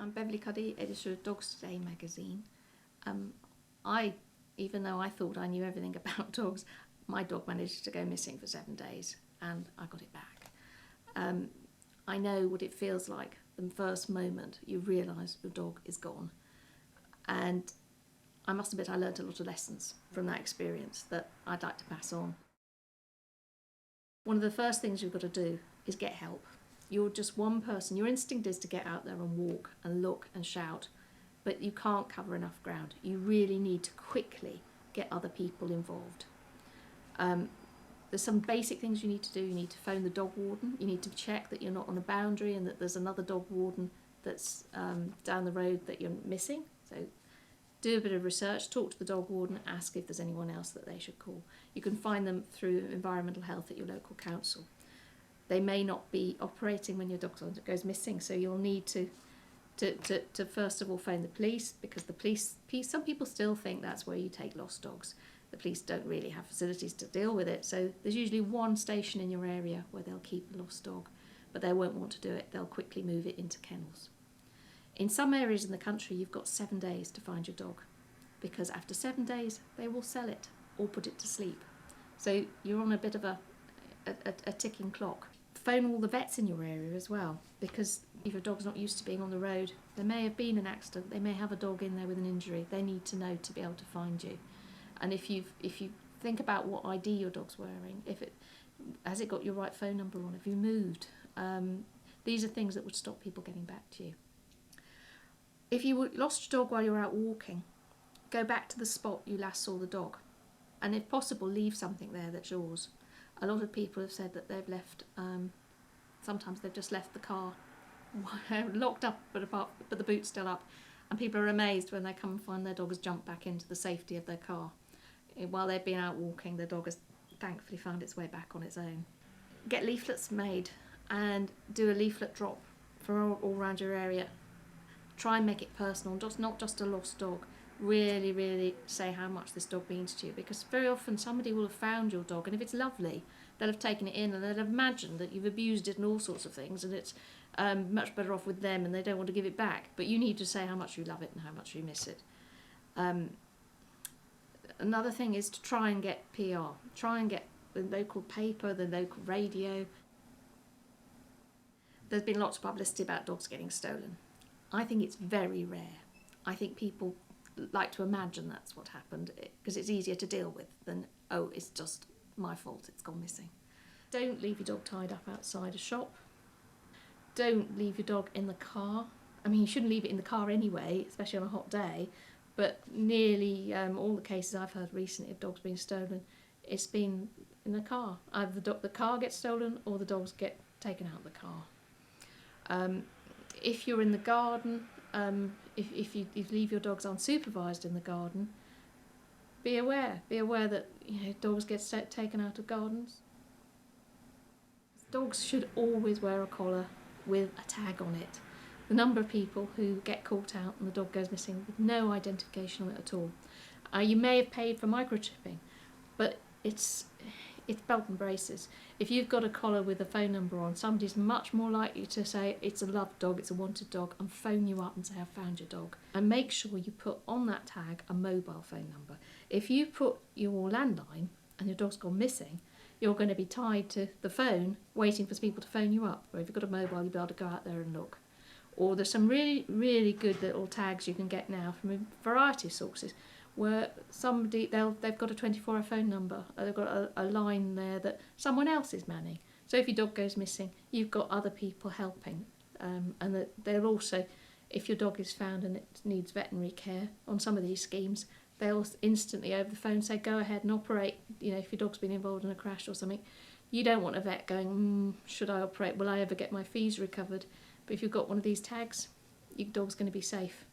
I'm Beverley Cuddy, editor of Dogs Today magazine. Even though I thought I knew everything about dogs, my dog managed to go missing for 7 days and I got it back. I know what it feels like the first moment you realise your dog is gone. And I must admit I learnt a lot of lessons from that experience that I'd like to pass on. One of the first things you've got to do is get help. You're just one person. Your instinct is to get out there and walk and look and shout, but you can't cover enough ground. You really need to quickly get other people involved. There's some basic things you need to do. You need to phone the dog warden. You need to check that you're not on a boundary and that there's another dog warden that's down the road that you're missing. So do a bit of research, talk to the dog warden, ask if there's anyone else that they should call. You can find them through environmental health at your local council. They may not be operating when your dog goes missing, so you'll need to first of all phone the police, because the police, some people still think that's where you take lost dogs. The police don't really have facilities to deal with it, so there's usually one station in your area where they'll keep a lost dog, but they won't want to do it. They'll quickly move it into kennels. In some areas in the country, you've got 7 days to find your dog, because after 7 days, they will sell it or put it to sleep. So you're on a bit of a ticking clock. Phone all the vets in your area as well, because if your dog's not used to being on the road, there may have been an accident, they may have a dog in there with an injury, they need to know to be able to find you. And if you think about what ID your dog's wearing, has it got your right phone number on, have you moved? These are things that would stop people getting back to you. If you lost your dog while you're out walking, go back to the spot you last saw the dog, and if possible leave something there that's yours. A lot of people have said that they've left, sometimes they've just left the car locked up but the boot's still up, and people are amazed when they come and find their dog has jumped back into the safety of their car. While they've been out walking, the dog has thankfully found its way back on its own. Get leaflets made and do a leaflet drop for all around your area. Try and make it personal, not just a lost dog. Really, really say how much this dog means to you, because very often somebody will have found your dog, and if it's lovely, they'll have taken it in and they'll have imagined that you've abused it and all sorts of things, and it's much better off with them and they don't want to give it back. But you need to say how much you love it and how much you miss it. Another thing is to try and get PR. Try and get the local paper, the local radio. There's been lots of publicity about dogs getting stolen. I think it's very rare. I think people like to imagine that's what happened because it's easier to deal with than, oh, it's just my fault, it's gone missing. Don't leave your dog tied up outside a shop. Don't leave your dog in the car. I mean, you shouldn't leave it in the car anyway, especially on a hot day, but nearly all the cases I've heard recently of dogs being stolen, it's been in the car. Either the car gets stolen or the dogs get taken out of the car. If you're in the garden, if you leave your dogs unsupervised in the garden, be aware that dogs get taken out of gardens. Dogs should always wear a collar with a tag on it. The number of people who get caught out and the dog goes missing with no identification on it at all. You may have paid for microchipping, but it's belt and braces. If you've got a collar with a phone number on, somebody's much more likely to say it's a loved dog, it's a wanted dog, and phone you up and say, I found your dog. And make sure you put on that tag a mobile phone number. If you put your landline and your dog's gone missing, you're going to be tied to the phone waiting for people to phone you up. Or if you've got a mobile, you'll be able to go out there and look. Or there's some really, really good little tags you can get now from a variety of sources, where they've got a 24-hour phone number, they've got a line there that someone else is manning. So if your dog goes missing, you've got other people helping, and that they'll also, if your dog is found and it needs veterinary care on some of these schemes, they'll instantly over the phone say, go ahead and operate. If your dog's been involved in a crash or something, you don't want a vet going, should I operate? Will I ever get my fees recovered? But if you've got one of these tags, your dog's going to be safe.